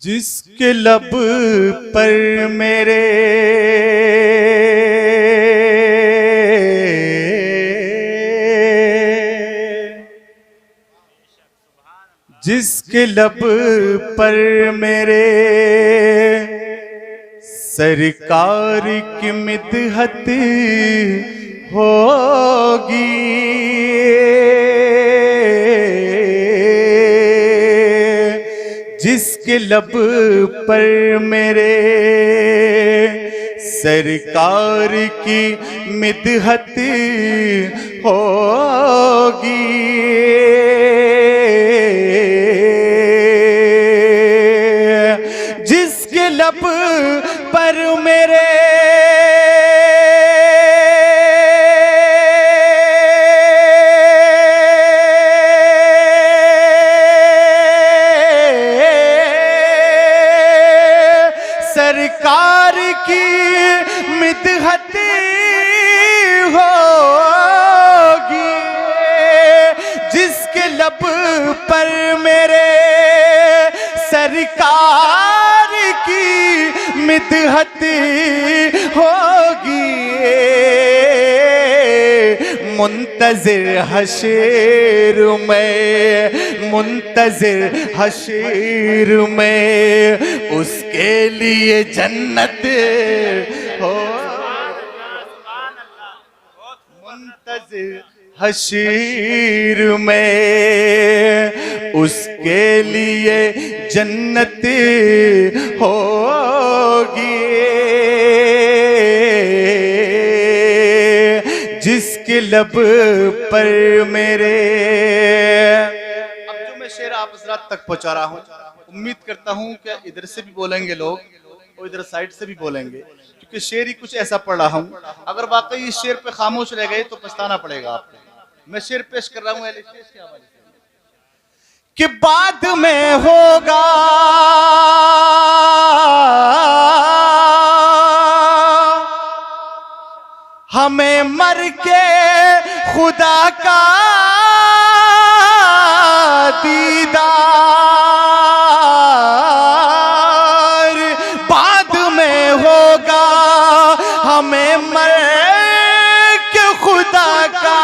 जिसके लब पर मेरे जिसके लब पर मेरे सरकार की मिदहत होगी। जिसके लब पर मेरे सरकार की मिदहत होगी। जिसके लब पर मेरे सरकार की मिदहत होगी। जिसके लब पर मेरे सरकार की मिदहत होगी। मुंतज़िर हशर में, मुंतज़िर हशर में उसके लिए जन्नत हो। मुंतज़िर हशर में उसके लिए जन्नत होगी। जिसके लब पर मेरे। अब जो मैं शेर आप हज़रात तक पहुंचा रहा हूं, उम्मीद करता हूं कि इधर से भी बोलेंगे लोग और इधर साइड से भी बोलेंगे, क्योंकि शेर ही कुछ ऐसा पढ़ रहा हूं। अगर वाकई इस शेर पे खामोश रह गए तो पछताना पड़ेगा आपको। मैं शेर पेश कर रहा हूं अहले शेर के हवाले से कि बाद में होगा हमें मर के खुदा का दीदार। बाद में होगा हमें मर के खुदा का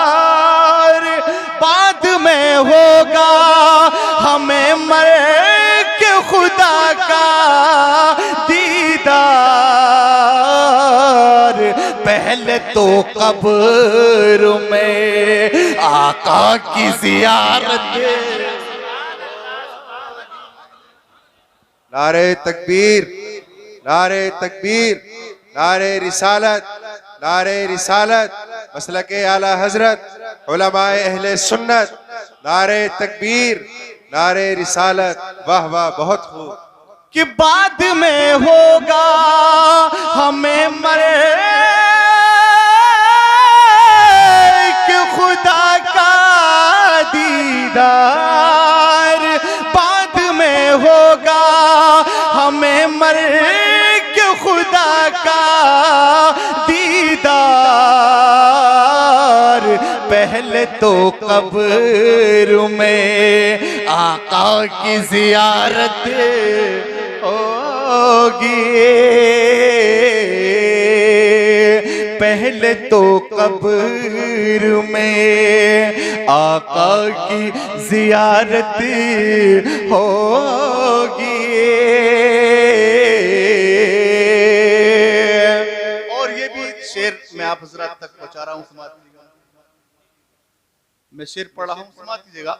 दीदार। बाद में होगा हमें मर खुदा का दीदार। पहले तो कब्र में आका की ज़ियारत। नारे तकबीर, नारे तकबीर, नारे रिसालत, नारे रिसालत, मसलके आला हजरत, उलमाए अहले सुन्नत। नारे तकबीर, नारे रिसालत। वाह वाह, बहुत खूब। कि बाद में होगा हमें मरे कि खुदा का दीदार। बाद में होगा हमें मरे कि खुदा का दीदार। पहले तो कब्र में आका की ज़ियारत होगी। पहले तो कब्र में आका की ज़ियारत होगी। और ये भी शेर मैं आप हज़रात तक पहुंचा रहा हूं, समाज मैं शेर पढ़ रहा हूं, समाज कीजिएगा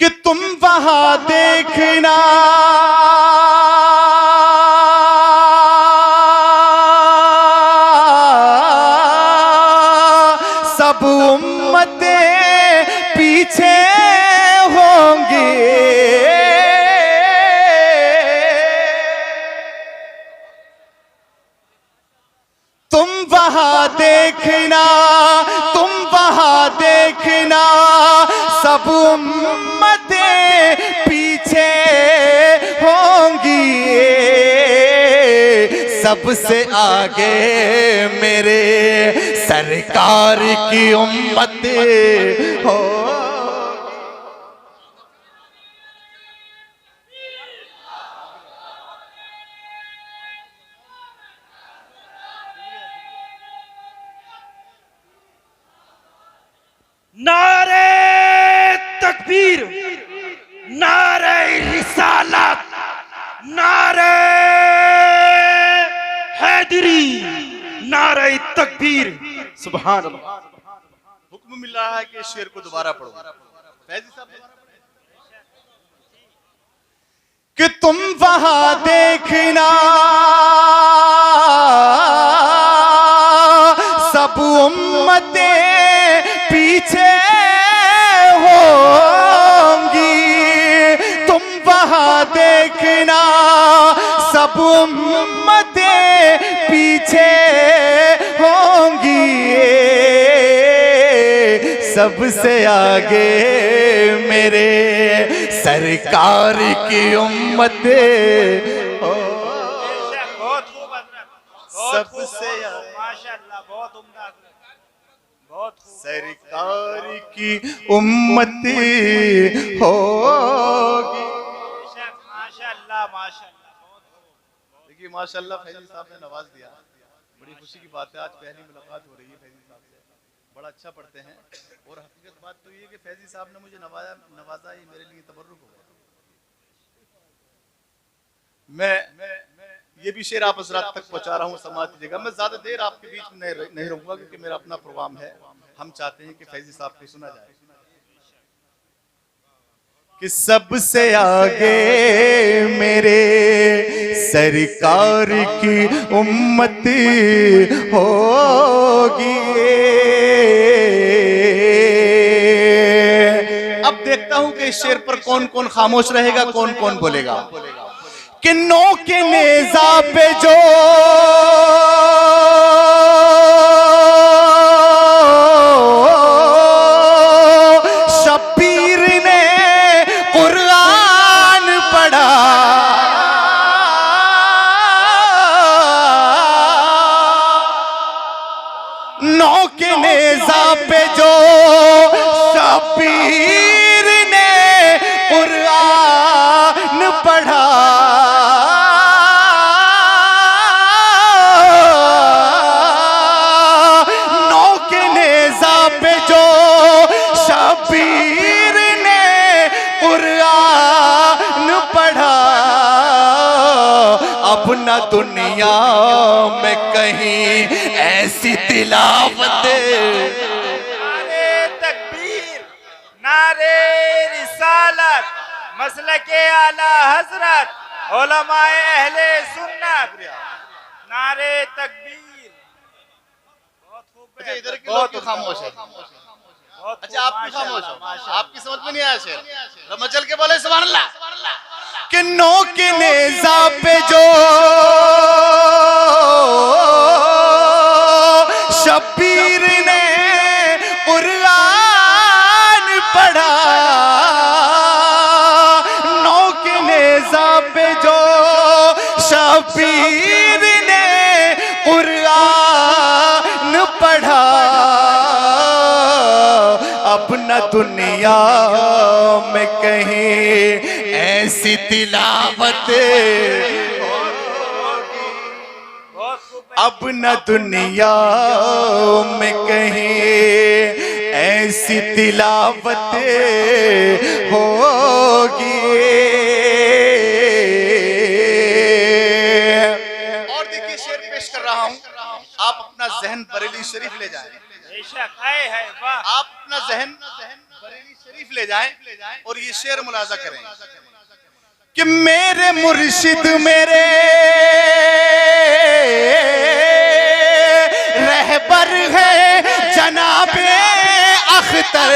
कि तुम वहां देखना सब उम्मतें पीछे होंगी। तुम वहां देखना, तुम वहां देखना सब उम्मतें पीछे होंगी। सबसे आगे मेरे सरकार की उम्मत हो। नारे तकबीर, नारे रिसालत, नारे हैदरी, नारे तकबीर। सुभान अल्लाह। हुक्म मिल रहा है कि इस शेर को दोबारा पढ़ो। फैजी साहब कि तुम वहां देखना सब उम्मतें पीछे होंगी, तुम वहां देखना सब उम्मतें पीछे होंगी, सबसे आगे मेरे सरकार की उम्मत हो। बहुत खूब हजरत, सबसे माशाअल्लाह, बहुत उम्दा, बहुत खूब। सरकार की उम्मत होगी। माशाअल्लाह माशाअल्लाह, बहुत खूब। देखिए माशाअल्लाह फैजी साहब ने नवाज दिया, बड़ी खुशी की बात है। आज पहली मुलाकात हो रही है फैजी साहब से, बड़ा अच्छा पढ़ते हैं। और हकीकत बात तो ये कि फैजी साहब ने मुझे नवाजा, ये मेरे लिए तबर्रुक हो गया। मैं ये भी शेर आप हज़रात तक पहुंचा रहा हूँ, समाज की जगह। मैं ज्यादा देर आपके बीच में नहीं रहूंगा क्योंकि मेरा अपना प्रोग्राम है। हम चाहते हैं कि फैजी साहब को सुना जाए कि सबसे आगे मेरे सरकार की उम्मत होगी। अब देखता हूं कि इस शेर पर कौन कौन खामोश रहेगा, कौन कौन बोलेगा। कि नो के नेजा पे जो शब्बीर ने कुरान पढ़ा, नो के नेजा पे जो शब्बीर ने कुरान पढ़ा, शबीर ने कुरान पढ़ा, अब न दुनिया में कहीं ऐसी तिलावत। नारे तकबीर, नारे रिसालत, मसलके आला हजरत, उलमाए अहले सुन्नत, नारे तकबीर। बहुत खूब। अच्छा इधर के लोग क्यों खामोश है? अच्छा आप भी खामोश हो, आपकी समझ में नहीं आया शेर? मचल के बोले सुभान अल्लाह। कि नो के नेजा पे जो शब्बीर ने कुरान पढ़ा, नो के नेजा पे जो शब्बीर ने कुरान पढ़ा, अब न दुनिया में कहीं ऐसी तिलावत, अब न दुनिया में कहीं ऐसी तिलावत होगी। और देखिए शेर पेश कर रहा हूं, आप अपना जहन बरेली शरीफ ले जाएं। आप अपना जहन बरेली शरीफ ले जाएं और ये शेर मुलाजा करें कि मेरे मुर्शिद मेरे रहबर है जनाबे अख्तर,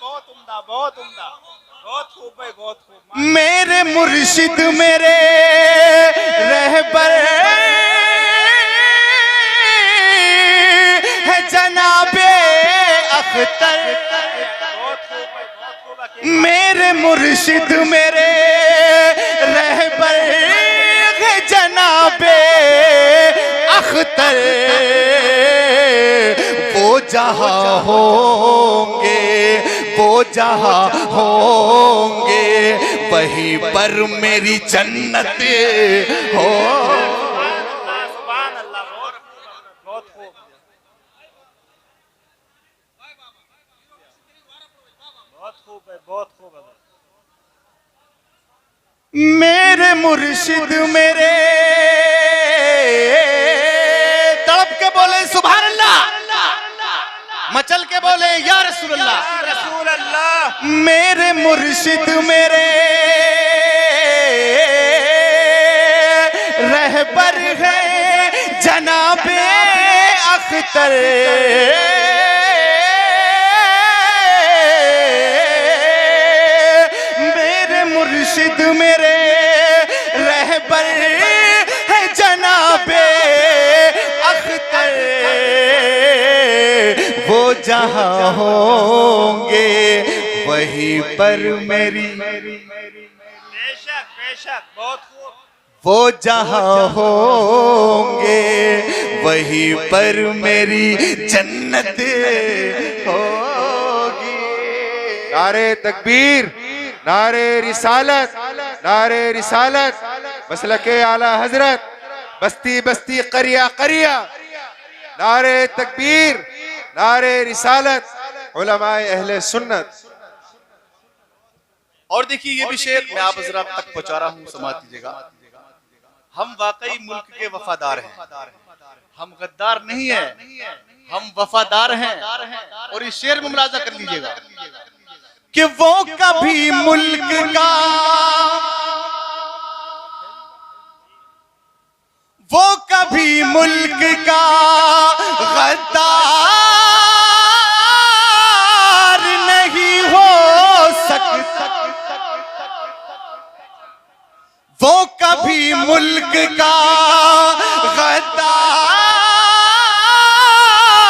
बहुत उम्दा, बहुत उम्दा, बहुत खूब भाई, बहुत खूब। मेरे मुर्शिद मेरे रहबर है जनाबे अख्तर, मेरे मुर्शिद मेरे रहबर है जनाबे जहां होंगे, वो जहां होंगे, वहीं पर मेरी जन्नत हो। सुभान अल्लाह, बहुत खूब, बहुत खूब है, बहुत खूब है। मेरे मुर्शिद मेरे तड़प के बोले सुभान अल्लाह, मचल के बोले या रसूल अल्लाह। रसूल अल्लाह, मेरे मुर्शिद मेरे रहबर है जनाबे अख्तर, मेरे मुर्शिद मेरे रहबर है जनाबे अख्तर, वो जहां होंगे वहीं पर मेरी, बेशक बेशक, बहुत खूब। वो जहां होंगे वहीं पर मेरी जन्नत होगी। नारे तकबीर, नारे रिसालत, नारे रिसालत, मसलके आला हजरत, बस्ती बस्ती करिया करिया, नारे तकबीर, नारे रिसालत, उलमाए अहले सुन्नत। और देखिए ये भी शेर मैं आप हजरात तक पहुंचा रहा हूँ, समाज कीजिएगा। हम वाकई मुल्क के वफादार हैं, हम गद्दार नहीं है, हम वफादार हैं। और इस शेर में मुलाजा कर लीजिएगा कि वो कभी मुल्क का, वो कभी मुल्क का गद्दार नहीं हो सकता, वो कभी मुल्क का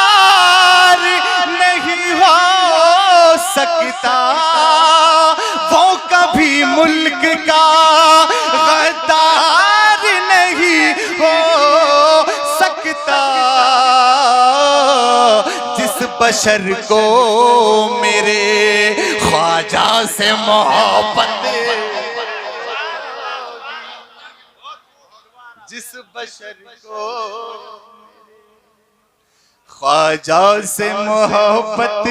गद्दार नहीं हो सकता, वो कभी मुल्क का गद्दार नहीं हो सकता। जिस बशर को मेरे ख्वाजा से मोहब्बत, जिस बशर को ख्वाजा से मोहब्बत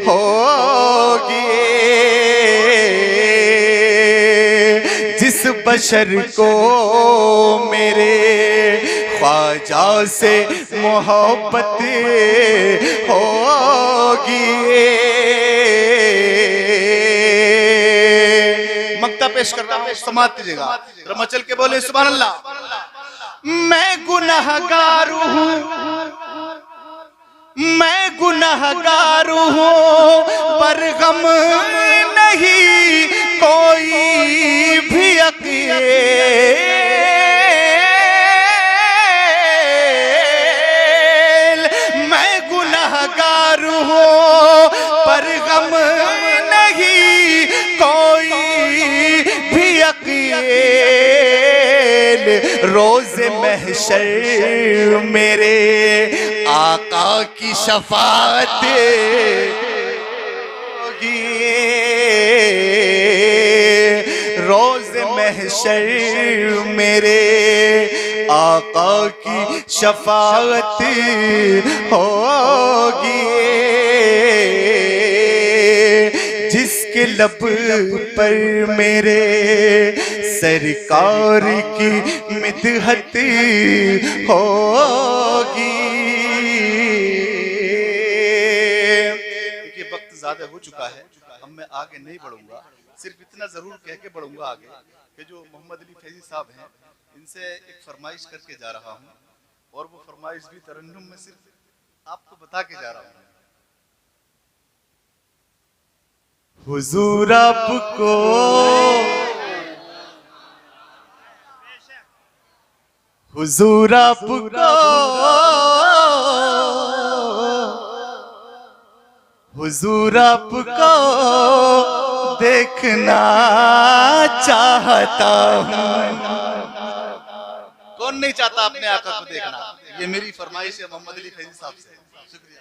होगी, जिस बशर को मेरे ख्वाजा से मोहब्बत होगी। मक्ता पेश कर रहा हूं, समात कीजिएगा। मचल के बोले सुभान अल्लाह। मैं गुनाहगार हूँ, मैं गुनाहगार हूँ, पर गम नहीं कोई भी अकील। मैं गुनाहगार हूँ, पर गम नहीं कोई भी अकील। रोज़े महशर मेरे आका की शफाअत होगी, रोज़े महशर मेरे आका की शफाअत होगी। जिसके लब पर मेरे सरकार की मिदहत होगी। देखिए वक्त ज्यादा हो चुका है, अब मैं आगे नहीं बढ़ूंगा, सिर्फ इतना जरूर कह के बढ़ूंगा आगे कि जो मोहम्मद अली फैजी साहब हैं, इनसे एक फरमाइश करके जा रहा हूं, और वो फरमाइश भी तरन्नुम में सिर्फ आपको बता के जा रहा हूं। हुजूर आपको, हुजूर आपको, हुजूर आपको देखना चाहता हूँ। कौन नहीं चाहता अपने आका को देखना। ये मेरी फरमाइश है मोहम्मद अली फैजी साहब से। शुक्रिया।